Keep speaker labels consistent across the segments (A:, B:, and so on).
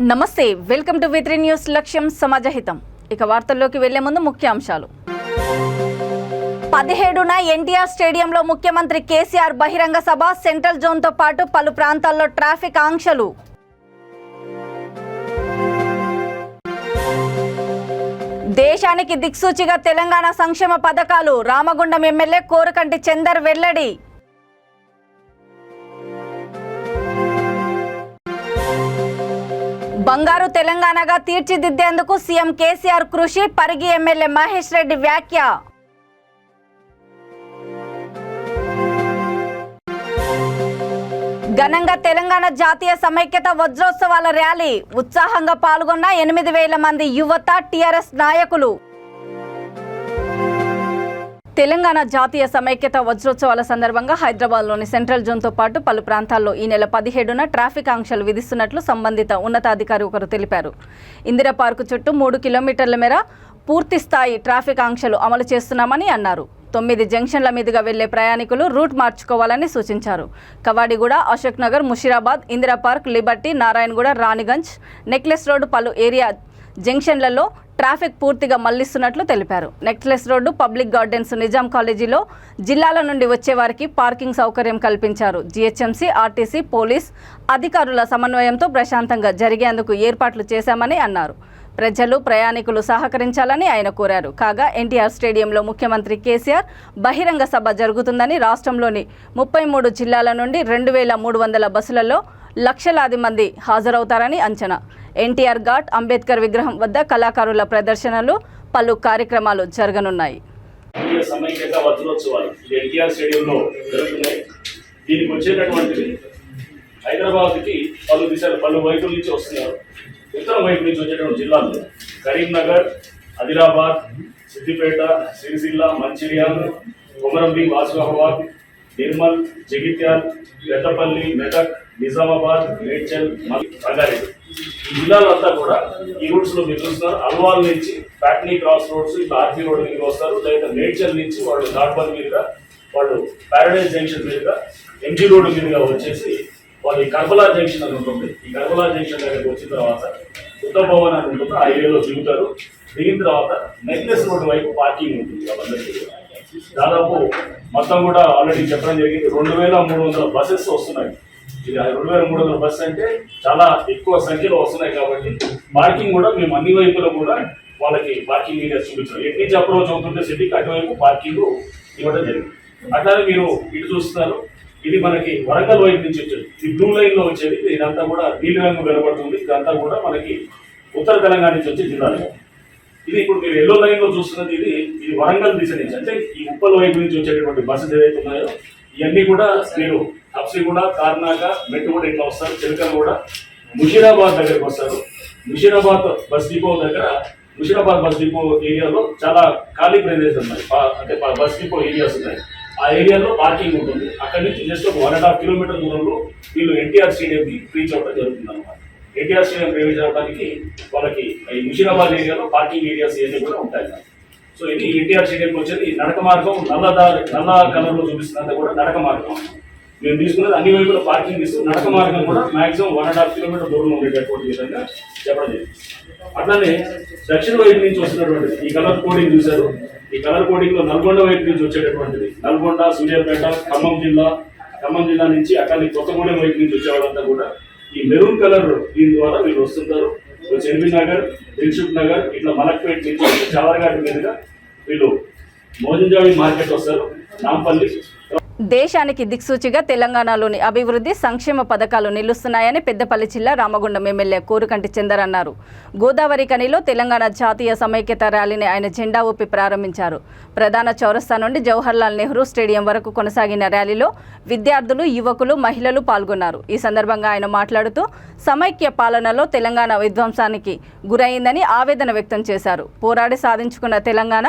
A: నమస్తే, welcome to వి3 news. లక్ష్యం సమాజహితం. ఇక వార్తల్లోకి వెళ్లే ముందు ముఖ్యాంశాలు. 17న ఎన్టీఆర్ స్టేడియంలో ముఖ్యమంత్రి కేసీఆర్ బహిరంగ సభ. సెంట్రల్ జోన్తో పాటు పలు ప్రాంతాల్లో ట్రాఫిక్ ఆంక్షలు. దేశానికి దిక్సూచిగా తెలంగాణ సంక్షేమ పథకాలు. రామగుండం ఎమ్మెల్యే కోరుకంటి చందర్ వెల్లడి. బంగారు తెలంగాణగా తీర్చిదిద్దేందుకు సీఎం కేసీఆర్ కృషి. పరిగి ఎమ్మెల్యే మహేష్ రెడ్డి వ్యాఖ్య. ఘనంగా తెలంగాణ జాతీయ సమైక్యత వజ్రోత్సవాల ర్యాలీ. ఉత్సాహంగా పాల్గొన్న 8,000 మంది యువత, టీఆర్ఎస్ నాయకులు. తెలంగాణ జాతీయ సమైక్యత వజ్రోత్సవాల సందర్భంగా హైదరాబాద్లోని సెంట్రల్ జోన్తో పాటు పలు ప్రాంతాల్లో ఈ నెల 17న ట్రాఫిక్ ఆంక్షలు విధిస్తున్నట్లు సంబంధిత ఉన్నతాధికారి ఒకరు తెలిపారు. ఇందిరా పార్కు చుట్టూ 3 కిలోమీటర్ల మేర పూర్తి స్థాయి ట్రాఫిక్ ఆంక్షలు అమలు చేస్తున్నామని అన్నారు. 9 జంక్షన్ల మీదుగా వెళ్లే ప్రయాణికులు రూట్ మార్చుకోవాలని సూచించారు. Kavadiguda, Ashok Nagar, Musheerabad, Indira Park, Liberty, Narayanguda, Ranigunj, Necklace Road పలు ఏరియా జంక్షన్లలో ట్రాఫిక్ పూర్తిగా మళ్లిస్తున్నట్లు తెలిపారు. Necklace Road, Public Gardens, Nizam కాలేజీలో జిల్లాల నుండి వచ్చే వారికి పార్కింగ్ సౌకర్యం కల్పించారు. జీహెచ్ఎంసీ, ఆర్టీసీ, పోలీస్ అధికారుల సమన్వయంతో ప్రశాంతంగా జరిగేందుకు ఏర్పాట్లు చేశామని అన్నారు. ప్రజలు, ప్రయాణికులు సహకరించాలని ఆయన కోరారు. కాగా ఎన్టీఆర్ స్టేడియంలో ముఖ్యమంత్రి కేసీఆర్ బహిరంగ సభ జరుగుతుందని, రాష్ట్రంలోని 33 జిల్లాల నుండి 2,300 బస్సులలో లక్షలాది మంది హాజరవుతారని అంచనా. ఎన్టీఆర్ ఘాట్, అంబేద్కర్ విగ్రహం వద్ద కళాకారుల ప్రదర్శనలు, పలు కార్యక్రమాలు జరగనున్నాయి.
B: హైదరాబాద్కి పలు వైపుల నుంచి వస్తున్నారు. ఉత్తర వైపు నుంచి వచ్చేటువంటి జిల్లాలు కరీంనగర్, ఆదిలాబాద్, సిద్దిపేట, సిరిసిల్ల, మంచిర్యాల, కొమరంభీం, ఆసిఫాబాద్, నిర్మల్, జగిత్యాల్, పెద్దపల్లి, మెదక్, నిజామాబాద్, మేడ్చల్, రంగారెడ్డి ఈ జిల్లాలంతా కూడా ఈ రూట్స్ లో మీరు చూస్తున్నారు. అల్వాల్ నుంచి ప్యాట్నీ క్రాస్ రోడ్స్ ఇట్లా ఆర్పీ రోడ్ మీద వస్తారు. లేదా మేడ్చల్ నుంచి వాళ్ళు ఘాట్పల్ మీదుగా, వాళ్ళు ప్యారడైజ్ జంక్షన్ మీదుగా, ఎంజీ రోడ్ మీదుగా వచ్చేసి వాళ్ళు ఈ కర్బలా జంక్షన్ అని ఉంటుంది. ఈ కర్బలా జంక్షన్ దగ్గరికి వచ్చిన తర్వాత ఉత్తర భవన్ అని ఉంటుంది. ఆ ఏరియాలో దిగుతారు. దిగిన తర్వాత నెక్లెస్ రోడ్ వైపు పార్కింగ్ ఉంటుంది. వాళ్ళందరికీ దాదాపు మొత్తం కూడా ఆల్రెడీ చెప్పడం జరిగింది. 2,300 బస్సెస్ వస్తున్నాయి. ఇది 2,300 బస్సు అంటే చాలా ఎక్కువ సంఖ్యలో వస్తున్నాయి. కాబట్టి పార్కింగ్ కూడా మేము అన్ని వైపులో కూడా వాళ్ళకి పార్కింగ్ ఏరియాస్ చూపించాం. ఎటు నుంచి అప్రోచ్ అవుతుంటే సిటీకి అటువైపు పార్కింగ్ ఇవ్వడం జరిగింది. అట్లానే మీరు ఇటు చూస్తున్నారు. ఇది మనకి వరంగల్ వైపు నుంచి వచ్చేది. ఈ బ్లూ లైన్ లో వచ్చేది. ఇదంతా కూడా నీలి రంగు వెలబడుతుంది. ఇదంతా కూడా మనకి ఉత్తర తెలంగాణ నుంచి వచ్చే జిల్లాలు. ఇది ఇప్పుడు మీరు ఎల్లో లైన్ లో చూస్తున్నది. ఇది వరంగల్ దిశ నుంచి, అంటే ఈ ఉప్పల్ వైపు నుంచి వచ్చేటటువంటి బస్సులు ఏదైతే ఉన్నాయో ఇవన్నీ కూడా మీరు హబ్సిగూడ, తార్నాక, మెట్టుగూడ ఇట్లా వస్తారు. చిలకలు కూడా ముషీరాబాద్ దగ్గరకు వస్తారు. ముషీరాబాద్ బస్ డిపో దగ్గర, ముషీరాబాద్ బస్ డిపో ఏరియాలో చాలా ఖాళీ ప్రైవేజ్ ఉన్నాయి. అంటే బస్ డిపో ఏరియాస్ ఉన్నాయి. ఆ ఏరియాలో పార్కింగ్ ఉంటుంది. అక్కడి నుంచి జస్ట్ ఒక 1.5 కిలోమీటర్ దూరంలో వీళ్ళు ఎన్టీఆర్ స్టేడియంకి రీచ్ అవ్వడం జరుగుతుంది అనమాట. ఎన్టీఆర్ స్టేడియం రీచ్ అవ్వడానికి వాళ్ళకి ఈ ముషీరాబాద్ ఏరియాలో పార్కింగ్ ఏరియాస్ ఏరియా కూడా ఉంటాయి. సో ఇది ఎన్టీఆర్ స్టేడియంకి వచ్చేది నడక మార్గం. నల్ల కలర్లో చూపిస్తున్నంత కూడా నడక మార్గం. మేము తీసుకున్నది అన్ని వైపులో పార్కింగ్ ఇస్తూ నడక మార్గం కూడా మాక్సిమం 1.5 కిలోమీటర్ దూరంలో ఉండేటటువంటి విధంగా చెప్పడం జరిగింది. అట్లానే దక్షిణ వైపు నుంచి వస్తున్నటువంటిది ఈ కలర్ కోడింగ్ చూశారు. ఈ కలర్ కోడింగ్ లో నల్గొండ వైపు నుంచి వచ్చేటటువంటిది నల్గొండ, సూర్యాపేట, ఖమ్మం జిల్లా నుంచి అక్కడ కొత్తగూడెం వైపు నుంచి వచ్చేవాళ్ళంతా కూడా ఈ మెరూన్ కలర్ దీని ద్వారా వీళ్ళు వస్తుంటారు. చెల్బీ నగర్, దిల్సుఖ్ నగర్, ఇట్లా మలక్పేట్ నుంచి చాలర్ఘాట్ మీదుగా వీళ్ళు మోజంజావి మార్కెట్ వస్తారు. నాంపల్లి.
A: దేశానికి దిక్సూచిగా తెలంగాణలోని అభివృద్ధి, సంక్షేమ పథకాలు నిలుస్తున్నాయని పెద్దపల్లి జిల్లా రామగుండం ఎమ్మెల్యే కోరుకంటి చందర్ అన్నారు. గోదావరి కనిలో తెలంగాణ జాతీయ సమైక్యత ర్యాలీని ఆయన జెండా ఊపి ప్రారంభించారు. ప్రధాన చౌరస్తా నుండి జవహర్లాల్ నెహ్రూ స్టేడియం వరకు కొనసాగిన ర్యాలీలో విద్యార్థులు, యువకులు, మహిళలు పాల్గొన్నారు. ఈ సందర్భంగా ఆయన మాట్లాడుతూ సమైక్య పాలనలో తెలంగాణ విధ్వంసానికి గురైందని ఆవేదన వ్యక్తం చేశారు. పోరాడి సాధించుకున్న తెలంగాణ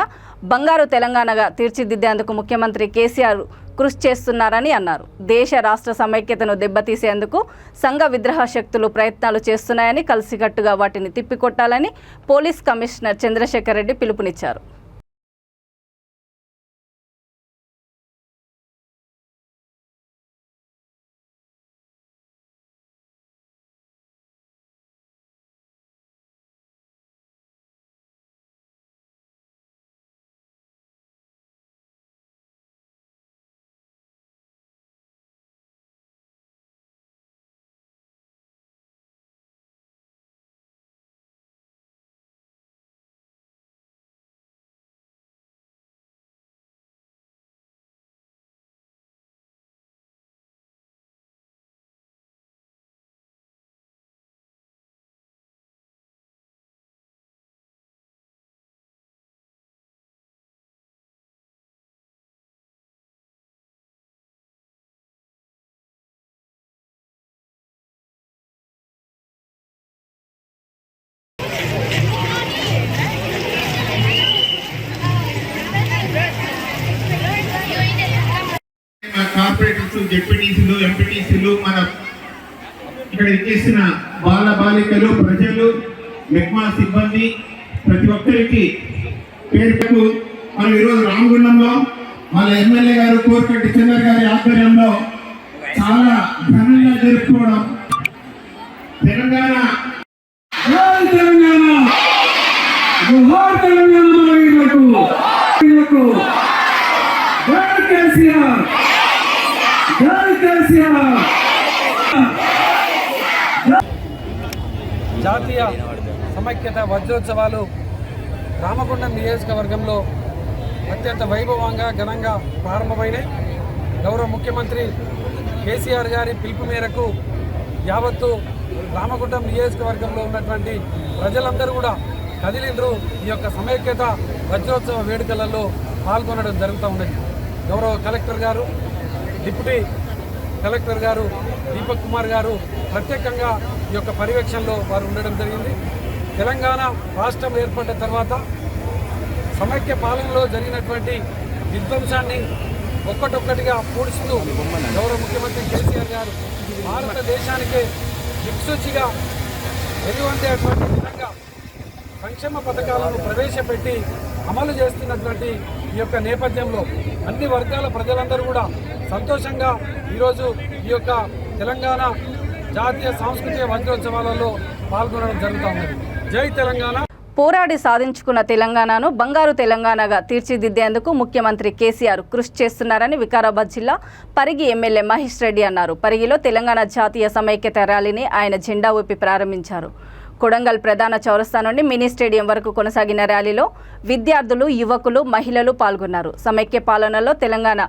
A: బంగారు తెలంగాణగా తీర్చిదిద్దేందుకు ముఖ్యమంత్రి కేసీఆర్ కృషి చేస్తున్నారని అన్నారు. దేశ రాష్ట్ర సమైక్యతను దెబ్బతీసేందుకు సంఘ విద్రోహ శక్తులు ప్రయత్నాలు చేస్తున్నాయని, కలిసికట్టుగా వాటిని తిప్పికొట్టాలని పోలీస్ కమిషనర్ చంద్రశేఖర్ రెడ్డి పిలుపునిచ్చారు.
C: కార్పొరేటర్స్, డిప్యూటీసీలు, ఎంపీటీసీలు, మన ఇక్కడ ఇచ్చేసిన బాల బాలికలు, ప్రజలు, మెక్మా సిబ్బంది, ప్రతి ఒక్కరికి పేరుకు మనం ఈరోజు రామగుండంలో వాళ్ళ ఎమ్మెల్యే గారు కోరికట్టి చంద్ర గారి ఆధ్వర్యంలో చాలా ఘనంగా జరుపుకోవడం. తెలంగాణ తెలంగాణ జోహార్ తెలంగాణ జై కేసీఆర్, జై కేసీఆర్.
D: జాతీయ సమైక్యత వజ్రోత్సవాలు రామగుండం నియోజకవర్గంలో అత్యంత వైభవంగా ఘనంగా ప్రారంభమైనాయి. గౌరవ ముఖ్యమంత్రి కేసీఆర్ గారి పిలుపు మేరకు యావత్తు రామగుండం నియోజకవర్గంలో ఉన్నటువంటి ప్రజలందరూ కూడా కదిలిండ్రు ఈ యొక్క సమైక్యత వజ్రోత్సవ వేడుకలలో పాల్గొనడం జరుగుతూ ఉన్నది. గౌరవ కలెక్టర్ గారు, డిప్యూటీ కలెక్టర్ గారు, దీపక్ కుమార్ గారు ప్రత్యేకంగా ఈ యొక్క పర్యవేక్షణలో వారు ఉండడం జరిగింది. తెలంగాణ రాష్ట్రం ఏర్పడ్డ తర్వాత సమైక్య పాలనలో జరిగినటువంటి విధ్వంసాన్ని ఒక్కటొక్కటిగా పూడుస్తూ గౌరవ ముఖ్యమంత్రి కేసీఆర్ గారు భారతదేశానికే దిక్సూచిగా వెలువొందేటువంటి విధంగా సంక్షేమ పథకాలను ప్రవేశపెట్టి అమలు చేస్తున్నటువంటి ఈ యొక్క నేపథ్యంలో అన్ని వర్గాల ప్రజలందరూ కూడా సంతోషంగా ఈరోజు ఈ యొక్క తెలంగాణ జాతీయ సాంస్కృతిక వజ్రోత్సవాలలో పాల్గొనడం జరుగుతూ ఉన్నది. జై తెలంగాణ.
A: పోరాడి సాధించుకున్న తెలంగాణను బంగారు తెలంగాణగా తీర్చిదిద్దేందుకు ముఖ్యమంత్రి కేసీఆర్ కృషి చేస్తున్నారని వికారాబాద్ జిల్లా పరిగి ఎమ్మెల్యే మహేష్ రెడ్డి అన్నారు. పరిగిలో తెలంగాణ జాతీయ సమైక్యత ర్యాలీని ఆయన జెండా ఊపి ప్రారంభించారు. కొడంగల్ ప్రధాన చౌరస్తా నుండి మినీ స్టేడియం వరకు కొనసాగిన ర్యాలీలో విద్యార్థులు, యువకులు, మహిళలు పాల్గొన్నారు. సమైక్య పాలనలో తెలంగాణ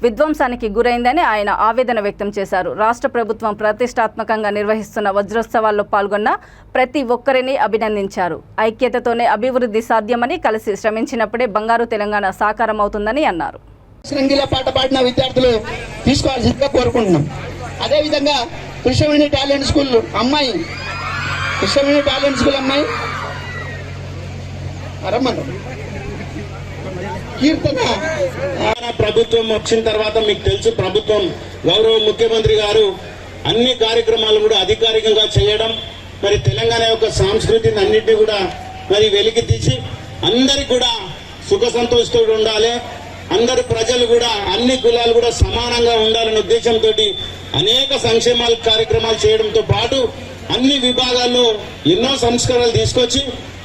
A: విధ్వంసానికి గురైందని ఆయన ఆవేదన వ్యక్తం చేశారు. రాష్ట్ర ప్రభుత్వం ప్రతిష్టాత్మకంగా నిర్వహిస్తున్న వజ్రోత్సవాల్లో పాల్గొన్న ప్రతి ఒక్కరిని అభినందించారు. ఐక్యతతోనే అభివృద్ధి సాధ్యమని, కలిసి శ్రమించినప్పుడే బంగారు తెలంగాణ సాకారం అవుతుందని అన్నారు.
E: రంగిల పాట పాడిన విద్యార్థులు తీసుకోవాల్సిందిగా కోరుకుంటున్నాం. అదేవిధంగా కృష్ణవేణి టాలెంట్ స్కూల్ అమ్మాయి కీర్తన.
F: ప్రభుత్వం వచ్చిన తర్వాత మీకు తెలుసు, ప్రభుత్వం గౌరవ ముఖ్యమంత్రి గారు అన్ని కార్యక్రమాలు కూడా అధికారికంగా చేయడం, మరి తెలంగాణ యొక్క సంస్కృతిని అన్నింటినీ కూడా మరి వెలికి తీసి అందరికి కూడా సుఖ సంతోషంతో ఉండాలి, అందరు ప్రజలు కూడా అన్ని కులాలు కూడా సమానంగా ఉండాలనే ఉద్దేశంతో అనేక సంక్షేమాల కార్యక్రమాలు చేయడంతో పాటు అన్ని విభాగాల్లో ఎన్నో సంస్కరణలు తీసుకొచ్చి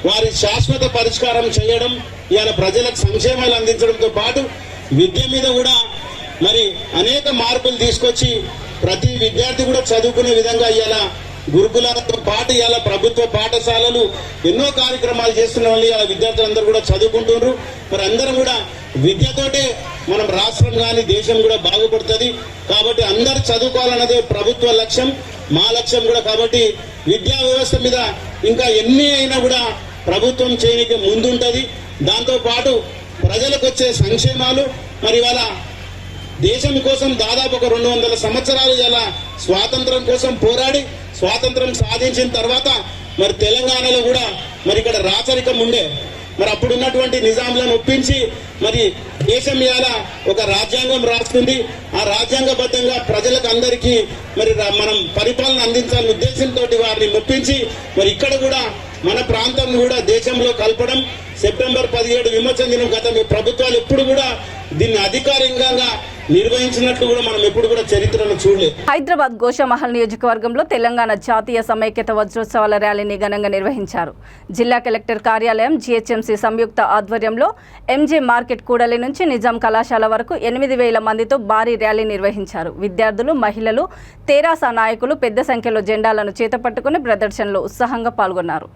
F: వారి శాశ్వత పరిష్కారం చేయడం, ఇవాళ ప్రజలకు సంక్షేమాలు అందించడంతో పాటు విద్య మీద కూడా మరి అనేక మార్పులు తీసుకొచ్చి ప్రతి విద్యార్థి కూడా చదువుకునే విధంగా ఇవాళ గురుకులాలతో పాటు ఇవాళ ప్రభుత్వ పాఠశాలలు ఎన్నో కార్యక్రమాలు చేస్తున్న వాళ్ళు ఇవాళ విద్యార్థులందరూ కూడా చదువుకుంటున్నారు. మరి అందరం కూడా విద్యతోటే మనం రాష్ట్రం కానీ దేశం కూడా బాగుపడుతుంది. కాబట్టి అందరు చదువుకోవాలన్నదే ప్రభుత్వ లక్ష్యం, మా లక్ష్యం కూడా. కాబట్టి విద్యా వ్యవస్థ మీద ఇంకా ఎన్ని అయినా కూడా ప్రభుత్వం చేయడానికి ముందుంటది. దాంతో పాటు ప్రజలకు వచ్చే సంక్షేమాలు, మరి ఇవాళ దేశం కోసం దాదాపు ఒక 200 సంవత్సరాలు ఇలా స్వాతంత్రం కోసం పోరాడి స్వాతంత్రం సాధించిన తర్వాత మరి తెలంగాణలో కూడా మరి ఇక్కడ రాచరికం ఉండే, మరి అప్పుడు ఉన్నటువంటి నిజాంలను ఒప్పించి మరి దేశం ఇవాళ ఒక రాజ్యాంగం రాస్తుంది. ఆ రాజ్యాంగబద్ధంగా ప్రజలకు అందరికీ మరి మనం పరిపాలన అందించాలనే ఉద్దేశంతో వారిని ఒప్పించి మరి ఇక్కడ కూడా మన ప్రాంతం కూడా దేశంలో కలపడం. సెప్టెంబర్ 17 విమోచన దినం గత ప్రభుత్వాలు ఎప్పుడు కూడా దీన్ని అధికారికంగా నిర్వహించినట్లు కూడా మనం ఎప్పుడు కూడా చరిత్రలో చూడలేదు.
A: హైదరాబాద్ గోషామహల్ నియోజకవర్గంలో తెలంగాణ జాతీయ సమైక్యత వజ్రోత్సవాల ర్యాలీని ఘనంగా నిర్వహించారు. జిల్లా కలెక్టర్ కార్యాలయం, జీహెచ్ఎంసీ సంయుక్త ఆధ్వర్యంలో ఎంజే మార్కెట్ కూడలి నుంచి నిజాం కళాశాల వరకు 8,000 మందితో భారీ ర్యాలీ నిర్వహించారు. విద్యార్థులు, మహిళలు, తెరాస నాయకులు పెద్ద సంఖ్యలో జెండాలను చేతపట్టుకుని ప్రదర్శనలో ఉత్సాహంగా పాల్గొన్నారు.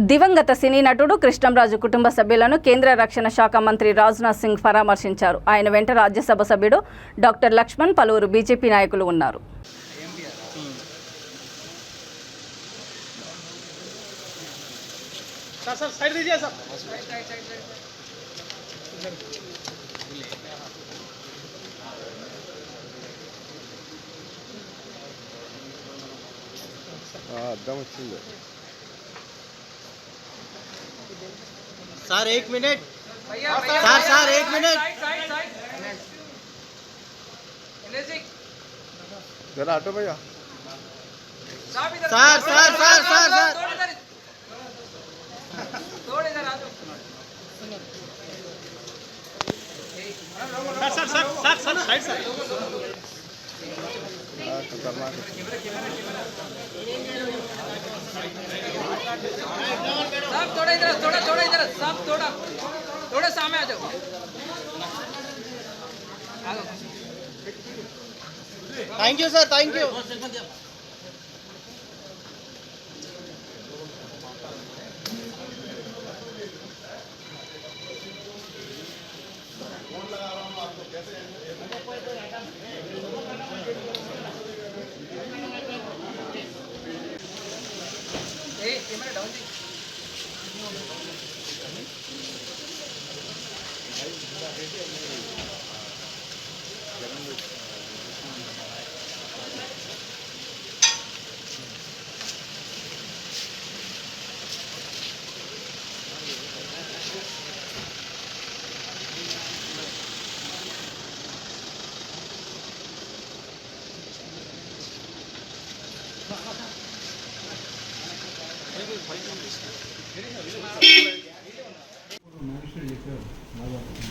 A: దివంగత సినీ నటుడు కృష్ణంరాజు కుటుంబ సభ్యులను కేంద్ర రక్షణ శాఖ మంత్రి రాజ్నాథ్ సింగ్ పరామర్శించారు. ఆయన వెంట రాజ్యసభ సభ్యుడు డాక్టర్ లక్ష్మణ్, పలువురు బీజేపీ నాయకులు ఉన్నారు.
G: सर 1 मिनट सर 1 मिनट
H: जरा हटो भैया।
G: सर
H: खतरनाक
I: साहब थोड़ा इधर साहब थोड़ा सामने आ जाओ।
G: Thank you sir, thank you.
I: Camera down the.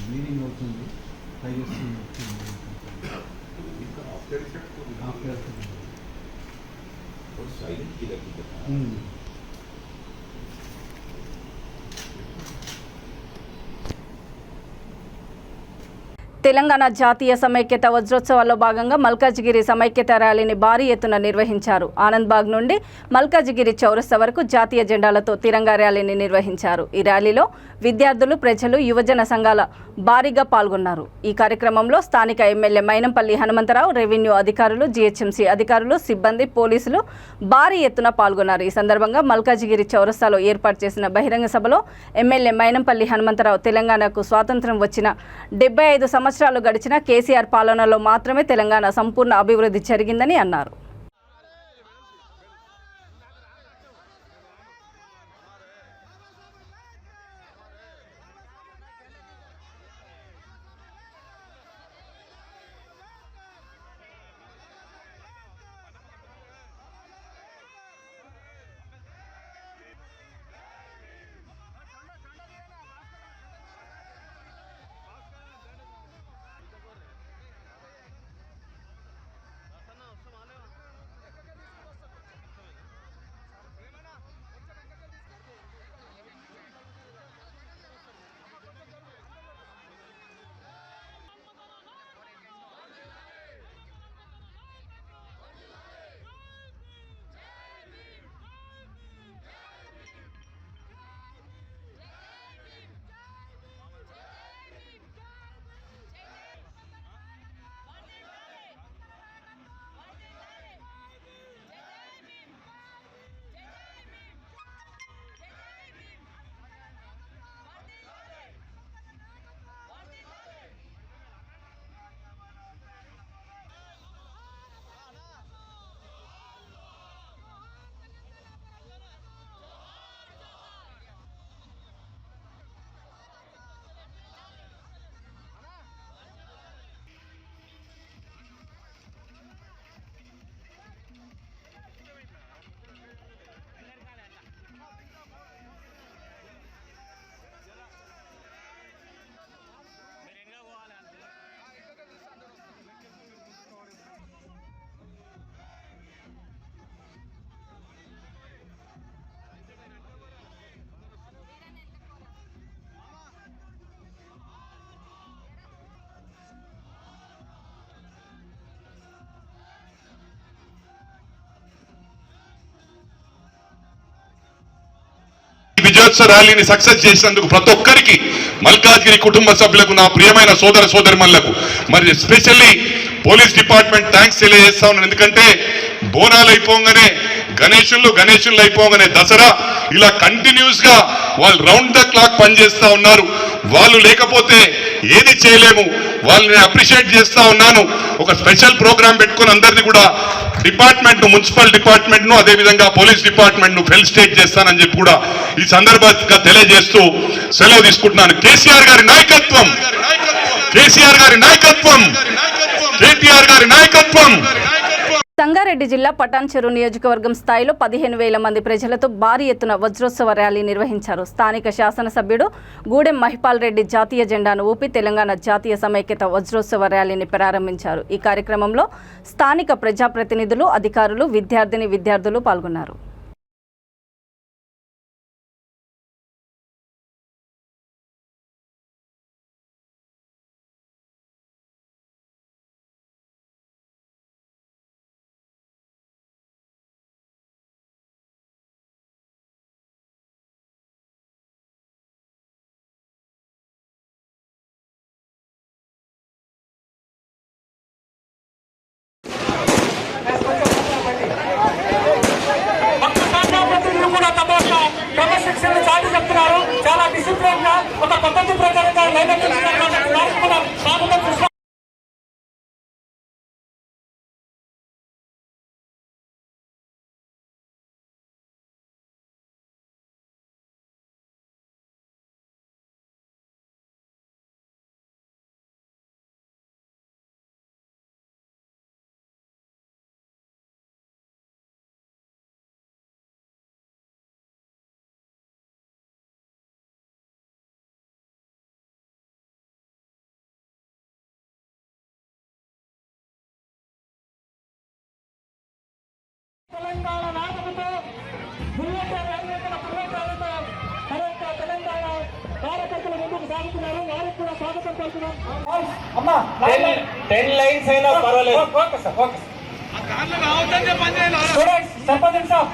J: Bleeding అవుతుంది.
A: తెలంగాణ జాతీయ సమైక్యత వజ్రోత్సవాల్లో భాగంగా మల్కాజిగిరి సమైక్యత ర్యాలీని భారీ ఎత్తున నిర్వహించారు. ఆనంద్బాగ్ నుండి మల్కాజిగిరి చౌరస్తా వరకు జాతీయ జెండాలతో తిరంగా ర్యాలీని నిర్వహించారు. ఈ ర్యాలీలో విద్యార్థులు, ప్రజలు, యువజన సంఘాల భారీగా పాల్గొన్నారు. ఈ కార్యక్రమంలో స్థానిక ఎమ్మెల్యే మైనంపల్లి హనుమంతరావు, రెవెన్యూ అధికారులు, జీహెచ్ఎంసీ అధికారులు, సిబ్బంది, పోలీసులు భారీ ఎత్తున పాల్గొన్నారు. ఈ సందర్భంగా మల్కాజిగిరి చౌరస్తాలో ఏర్పాటు చేసిన బహిరంగ సభలో ఎమ్మెల్యే మైనంపల్లి హనుమంతరావు తెలంగాణకు స్వాతంత్ర్యం వచ్చిన 75 సంవత్సరాలు గడిచిన కేసీఆర్ పాలనలో మాత్రమే తెలంగాణ సంపూర్ణ అభివృద్ధి జరిగిందని అన్నారు.
J: వజ్రోత్సవ ర్యాలీని సక్సెస్ చేసినందుకు ప్రతి ఒక్కరికి, మల్కాజ్గిరి కుటుంబ సభ్యులకు, నా ప్రియమైన సోదర సోదరిమణులకు, మరి ఎస్పెషల్లీ పోలీస్ డిపార్ట్మెంట్ థ్యాంక్స్ తెలియజేస్తా ఉన్నాను. ఎందుకంటే బోనాలు అయిపోగానే గణేషులు అయిపోగానే దసరా ఇలా కంటిన్యూస్ గా వాళ్ళు రౌండ్ ద క్లాక్ పనిచేస్తా ఉన్నారు. వాళ్ళు లేకపోతే ఏది చేయలేము. వాళ్ళని అప్రిషియేట్ చేస్తా ఉన్నాను. ఒక స్పెషల్ ప్రోగ్రామ్ పెట్టుకుని అందరినీ కూడా డిపార్ట్మెంట్, మున్సిపల్ డిపార్ట్మెంట్ ను అదేవిధంగా పోలీస్ డిపార్ట్మెంట్ ను ఫెలిసిటేట్ చేస్తానని చెప్పి కూడా ఈ సందర్భంగా తెలియజేస్తూ సెలవు తీసుకుంటున్నాను. కేసీఆర్ గారి నాయకత్వం, కేటీఆర్ గారి నాయకత్వం.
A: సంగారెడ్డి జిల్లా పటాన్చెరు నియోజకవర్గం స్థాయిలో 15,000 మంది ప్రజలతో భారీ ఎత్తున వజ్రోత్సవ ర్యాలీ నిర్వహించారు. స్థానిక శాసనసభ్యుడు గూడెం మహిపాల్ రెడ్డి జాతీయ జెండాను ఊపి తెలంగాణ జాతీయ సమైక్యత వజ్రోత్సవ ర్యాలీని ప్రారంభించారు. ఈ కార్యక్రమంలో స్థానిక ప్రజాప్రతినిధులు, అధికారులు, విద్యార్థులు పాల్గొన్నారు.
D: క్రమశిక్షణ చాటి చెప్తున్నారు. చాలా డిసిప్లిన్ గా ఒక పద్ధతి ప్రకారంగా తెలంగాణ నాయకులతో తెలంగాణ కార్యకర్తలు ముందుకు సాగుతున్నారు. వారికి కూడా స్వాగతం పలుకున్నాం. అమ్మా 10 లైన్స్ అయినా పర్వాలేదు. Okay sir, okay sarpanch sir.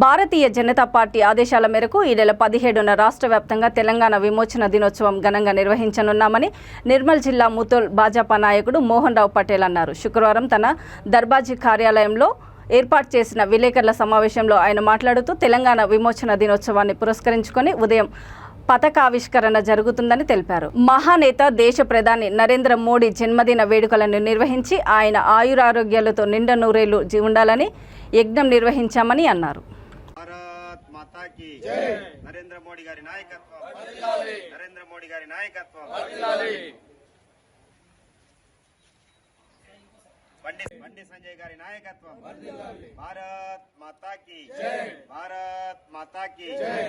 A: Bharatiya Janata Party ఆదేశాల మేరకు ఈ నెల 17న రాష్ట్ర వ్యాప్తంగా తెలంగాణ విమోచన దినోత్సవం ఘనంగా నిర్వహించనున్నామని నిర్మల్ జిల్లా ముతోల్ భాజపా నాయకుడు మోహన్ రావు పటేల్ అన్నారు. శుక్రవారం తన దర్బాజీ కార్యాలయంలో ఏర్పాటు చేసిన విలేకరుల సమావేశంలో ఆయన మాట్లాడుతూ తెలంగాణ విమోచన దినోత్సవాన్ని పురస్కరించుకొని ఉదయం పతాకావిష్కరణ జరుగుతుందని తెలిపారు. మహానేత దేశ ప్రధాని నరేంద్ర మోడీ జన్మదిన వేడుకలను నిర్వహించి ఆయన ఆయురారోగ్యాలతో నిండా నూరేళ్లు ఉండాలని యజ్ఞం నిర్వహించామని అన్నారు.
G: నరేంద్ర మోడీ గారి నాయకత్వం, నరేంద్ర మోడీ గారి నాయకత్వం, బండి సంజయ్ గారి నాయకత్వం, భారత్ మాతా కీ జై, భారత్ మాతా కీ జై.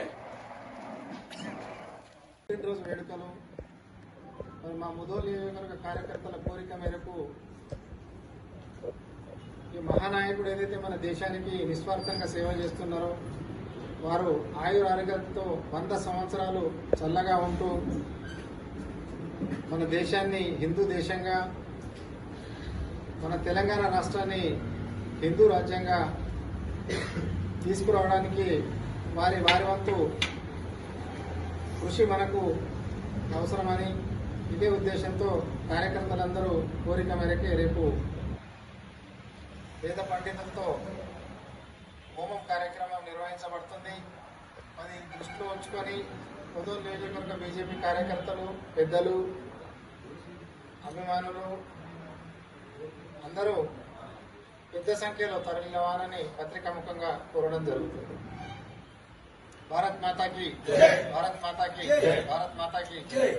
D: రోజు వేడుకలు మా ముదోల్ నియోజకవర్గ కార్యకర్తల కోరిక మేరకు ఈ మహానాయకుడు ఏదైతే మన దేశానికి నిస్వార్థంగా సేవ చేస్తున్నారో వారు ఆయురారోగ్యంతో 100 సంవత్సరాలు చల్లగా ఉంటూ మన దేశాన్ని హిందూ దేశంగా, మన తెలంగాణ రాష్ట్రాన్ని హిందూ రాజ్యంగా తీసుకురావడానికి వారి వంతు కృషి మనకు అవసరమని ఇదే ఉద్దేశంతో కార్యకర్తలందరూ కోరిక మేరకే రేపు వేద పండితులతో హోమం కార్యక్రమం నిర్వహించబడుతుంది. అది దృష్టిలో ఉంచుకొని పొదూరు నియోజకవర్గ బీజేపీ కార్యకర్తలు, పెద్దలు, అభిమానులు అందరూ పెద్ద సంఖ్యలో తరలివారని పత్రికాముఖంగా కోరడం జరుగుతుంది. భారత్ మాతాకి జై, భారత్ మాతాకి జై, భారత్ మాతాకి జై.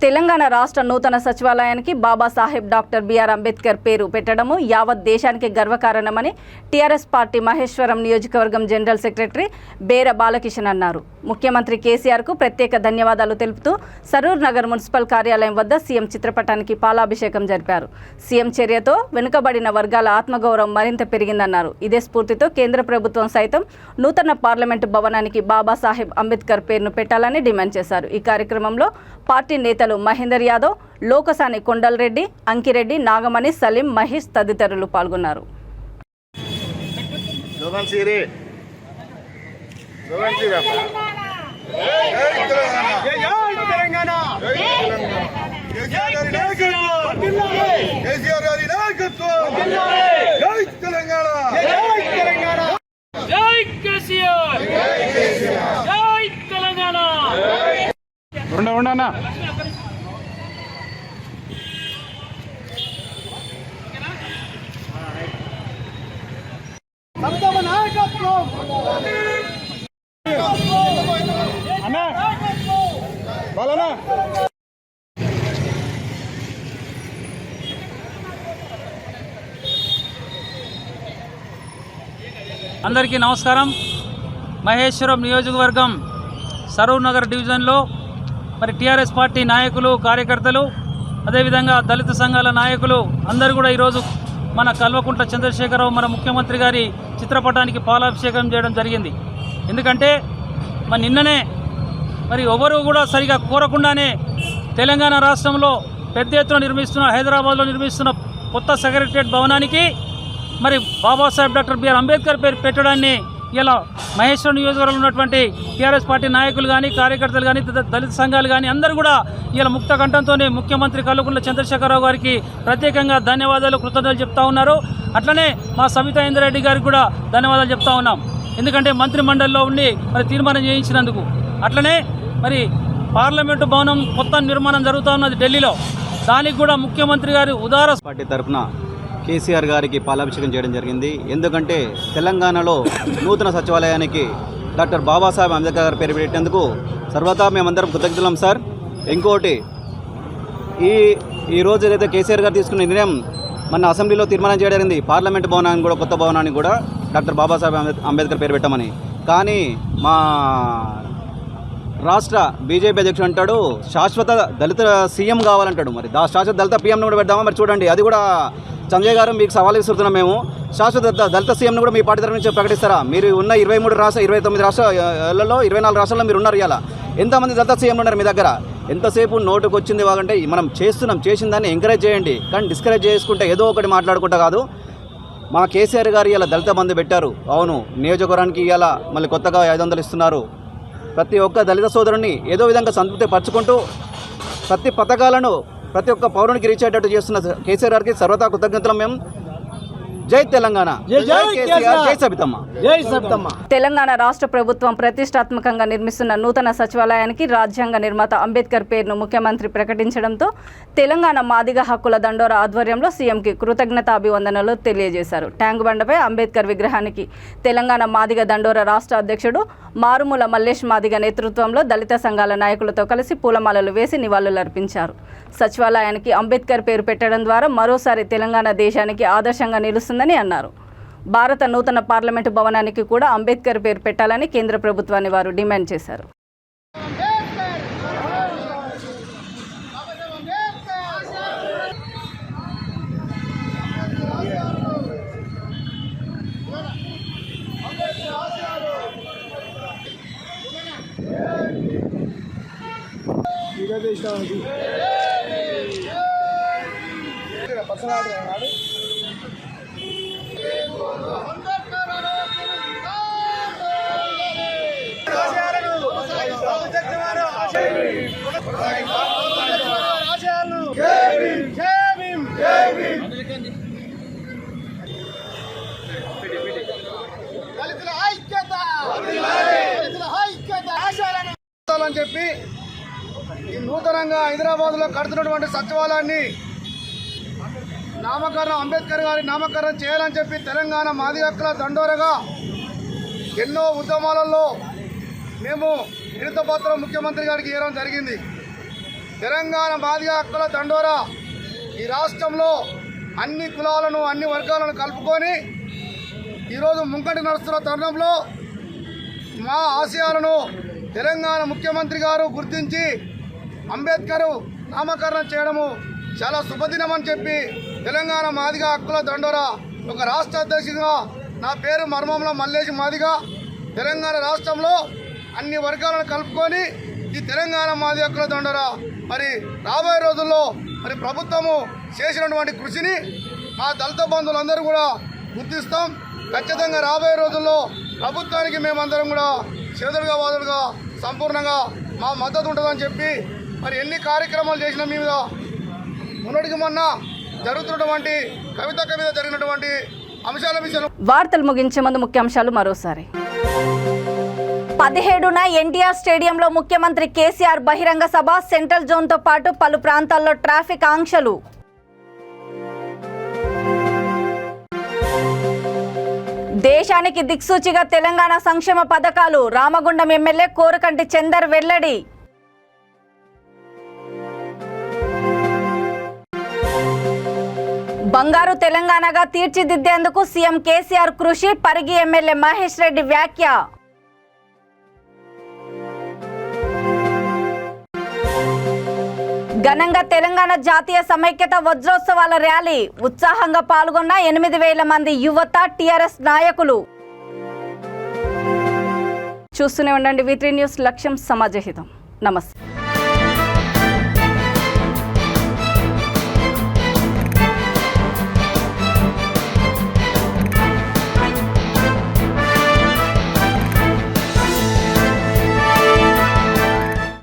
A: తెలంగాణ రాష్ట్ర నూతన సచివాలయానికి బాబాసాహెబ్ డాక్టర్ బిఆర్ అంబేద్కర్ పేరు పెట్టడము యావత్ దేశానికి గర్వకారణమని టీఆర్ఎస్ పార్టీ మహేశ్వరం నియోజకవర్గం జనరల్ సెక్రటరీ బేర బాలకిషన్ అన్నారు. ముఖ్యమంత్రి కేసీఆర్కు ప్రత్యేక ధన్యవాదాలు తెలుపుతూ సరూర్ నగర్ మున్సిపల్ కార్యాలయం వద్ద సీఎం చిత్రపటానికి పాలాభిషేకం జరిపారు. సీఎం చర్యతో వెనుకబడిన వర్గాల ఆత్మగౌరవం మరింత పెరిగిందన్నారు. ఇదే స్ఫూర్తితో కేంద్ర ప్రభుత్వం సైతం నూతన పార్లమెంటు భవనానికి బాబాసాహెబ్ అంబేద్కర్ పేరును పెట్టాలని డిమాండ్ చేశారు. ఈ కార్యక్రమంలో పార్టీ నేతలు మహేందర్ యాదవ్, లోకసాని కొండలరెడ్డి, అంకిరెడ్డి, నాగమణి, సలీం, మహేష్ తదితరులు పాల్గొన్నారు.
H: ఉండనా
I: అందరికీ నమస్కారం. మహేశ్వరం నియోజకవర్గం సరూర్ నగర్ డివిజన్లో మరి టీఆర్ఎస్ పార్టీ నాయకులు, కార్యకర్తలు, అదేవిధంగా దళిత సంఘాల నాయకులు అందరూ కూడా ఈరోజు మన కల్వకుంట్ల చంద్రశేఖరరావు మన ముఖ్యమంత్రి గారి చిత్రపటానికి పాలాభిషేకం చేయడం జరిగింది. ఎందుకంటే మరి నిన్ననే మరి ఎవరు కూడా సరిగా కోరకుండానే తెలంగాణ రాష్ట్రంలో పెద్ద ఎత్తున నిర్మిస్తున్న, హైదరాబాద్లో నిర్మిస్తున్న కొత్త సెక్రటరియట్ భవనానికి మరి బాబాసాహెబ్ డాక్టర్ బిఆర్ అంబేద్కర్ పేరు పెట్టడాన్ని ఇలా మహేశ్వరం నియోజకవర్గంలో ఉన్నటువంటి టీఆర్ఎస్ పార్టీ నాయకులు కానీ, కార్యకర్తలు కానీ, దళిత సంఘాలు కానీ అందరూ కూడా ఇలా ముక్త కంఠంతోనే ముఖ్యమంత్రి కల్వకుంట్ల చంద్రశేఖరరావు గారికి ప్రత్యేకంగా ధన్యవాదాలు, కృతజ్ఞతలు చెప్తా ఉన్నారు. అట్లనే మా సబితా ఇంద్రారెడ్డి గారికి కూడా ధన్యవాదాలు చెప్తా ఉన్నాం. ఎందుకంటే మంత్రి మండలిలో ఉండి మరి తీర్మానం చేయించినందుకు. అట్లనే మరి పార్లమెంటు భవనం కొత్త నిర్మాణం జరుగుతూ ఉన్నది ఢిల్లీలో. దానికి కూడా ముఖ్యమంత్రి గారి ఉదార
K: పార్టీ తరఫున కేసీఆర్ గారికి పాలాభిషేకం చేయడం జరిగింది. ఎందుకంటే తెలంగాణలో నూతన సచివాలయానికి డాక్టర్ బాబాసాహెబ్ అంబేద్కర్ గారి పేరు పెట్టేందుకు సర్వదా మేమందరం కృతజ్ఞతలం సార్. ఇంకోటి ఈ రోజు ఏదైతే కేసీఆర్ గారు తీసుకున్న నిర్ణయం మన అసెంబ్లీలో తీర్మానం చేయడం జరిగింది, పార్లమెంటు భవనాన్ని కూడా, కొత్త భవనానికి కూడా డాక్టర్ బాబాసాహెబ్ అంబేద్కర్ పేరు పెట్టమని. కానీ మా రాష్ట్ర బీజేపీ అధ్యక్షుడు అంటాడు శాశ్వత దళిత సీఎం కావాలంటాడు. మరి శాశ్వత దళిత పీఎంను కూడా పెడదామా? మరి చూడండి, అది కూడా సంజయ్ గారు మీకు సవాల్ విసురుతున్నాం. మేము శాశ్వత దళిత సీఎంను కూడా మీ పార్టీ తరఫు నుంచి ప్రకటిస్తారా? మీరు ఉన్న 29 రాష్ట్రాలలో 24 రాష్ట్రాల్లో మీరు ఉన్నారు. ఇలా ఎంతమంది దళిత సీఎంలు ఉన్నారు మీ దగ్గర? ఎంతసేపు నోటుకు వచ్చింది వాగంటే మనం చేసిన దాన్ని ఎంకరేజ్ చేయండి, కానీ డిస్కరేజ్ చేసుకుంటే ఏదో ఒకటి మాట్లాడుకుంటా కాదు. మా కేసీఆర్ గారు ఇలా దళిత బంధు పెట్టారు. అవును, నియోజకవర్గానికి ఇలా మళ్ళీ కొత్తగా 500 ఇస్తున్నారు. ప్రతి ఒక్క దళిత సోదరుని ఏదో విధంగా సంతృప్తి పరచుకుంటూ ప్రతి పథకాలను ప్రతి ఒక్క పౌరునికి రీచ్ అయ్యేటట్టు చేస్తున్న కేసీఆర్ గారికి సర్వదా కృతజ్ఞతలు. మేము జై తెలంగాణ, జై కేసీఆర్, జై సబితమ్మ, జై సబితమ్మ.
A: తెలంగాణ రాష్ట్ర ప్రభుత్వం ప్రతిష్టాత్మకంగా నిర్మిస్తున్న నూతన సచివాలయానికి రాజ్యాంగ నిర్మాత అంబేద్కర్ పేరును ముఖ్యమంత్రి ప్రకటించడంతో తెలంగాణ మాదిగ హక్కుల దండోరా ఆధ్వర్యంలో సీఎంకి కృతజ్ఞతాభివందనలు తెలియజేశారు. ట్యాంక్ బండపై అంబేద్కర్ విగ్రహానికి తెలంగాణ మాదిగ దండోరా రాష్ట్ర అధ్యక్షుడు మారుమూల మల్లేష్ మాదిగ నేతృత్వంలో దళిత సంఘాల నాయకులతో కలిసి పూలమాలలు వేసి నివాళులర్పించారు. సచివాలయానికి అంబేద్కర్ పేరు పెట్టడం ద్వారా మరోసారి తెలంగాణ దేశానికి ఆదర్శంగా నిలుస్తుందని అన్నారు. భారత నూతన పార్లమెంటు భవనానికి కూడా అంబేద్కర్ పేరు పెట్టాలని కేంద్ర ప్రభుత్వాన్ని వారు డిమాండ్ చేశారు.
D: దళితుల ఐక్యత, దళితుల ఐక్యత.
C: చెప్పి ఈ నూతనంగా హైదరాబాద్లో కడుతున్నటువంటి సచివాలయాన్ని నామకరణం అంబేద్కర్ గారి నామకరణం చేయాలని చెప్పి తెలంగాణ మాదిగ హక్కుల దండోరగా ఎన్నో ఉద్యమాలలో మేము వినతిపత్రం ముఖ్యమంత్రి గారికి ఇవ్వడం జరిగింది. తెలంగాణ మాదిగ హక్కుల దండోరా ఈ రాష్ట్రంలో అన్ని కులాలను అన్ని వర్గాలను కలుపుకొని ఈరోజు ముంగటి నడుస్తున్న తరుణంలో మా ఆశయాలను తెలంగాణ ముఖ్యమంత్రి గారు గుర్తించి అంబేద్కర్ నామకరణం చేయడము చాలా శుభదినమని చెప్పి తెలంగాణ మాదిగ హక్కుల దండోరా ఒక రాష్ట్ర అధ్యక్షుడిగా నా పేరు మర్మంలో మల్లేష్ మాదిగ తెలంగాణ రాష్ట్రంలో అన్ని వర్గాలను కలుపుకొని ఈ తెలంగాణ మాదిగ హక్కుల దండోరా మరి రాబోయే రోజుల్లో మరి ప్రభుత్వము చేసినటువంటి కృషిని మా దళిత బంధువులందరూ కూడా గుర్తిస్తాం. ఖచ్చితంగా రాబోయే రోజుల్లో ప్రభుత్వానికి మేమందరం కూడా చేదులుగా వాదులుగా సంపూర్ణంగా మా మద్దతు ఉంటుందని చెప్పి మరి ఎన్ని కార్యక్రమాలు చేసినా మీ మీద మొన్నటికి మొన్న జరుగుతున్నటువంటి కవిత మీద జరిగినటువంటి అంశాల విషయంలో
A: వార్తలు ముగించే ముందు ముఖ్యాంశాలు మరోసారి. 17న ఎన్టీఆర్ స్టేడియంలో ముఖ్యమంత్రి కేసీఆర్ బహిరంగ సభ, సెంట్రల్ జోన్తో పాటు పలు ప్రాంతాల్లో ట్రాఫిక్ ఆంక్షలు. దేశానికి దిక్సూచిగా తెలంగాణ సంక్షేమ పథకాలు, రామగుండం ఎమ్మెల్యే కోరకంటి చందర్ వెల్లడి. బంగారు తెలంగాణగా తీర్చిదిద్దేందుకు సీఎం కేసీఆర్ కృషి, పరిగి ఎమ్మెల్యే మహేష్ రెడ్డి వ్యాఖ్య. ఘనంగా తెలంగాణ జాతీయ సమైక్యత వజ్రోత్సవాల ర్యాలీ, ఉత్సాహంగా పాల్గొన్న 8,000 మంది యువత, టీఆర్ఎస్ నాయకులు. చూస్తూనే ఉండండి V3 న్యూస్, లక్ష్యం సమాజహితం. నమస్తే.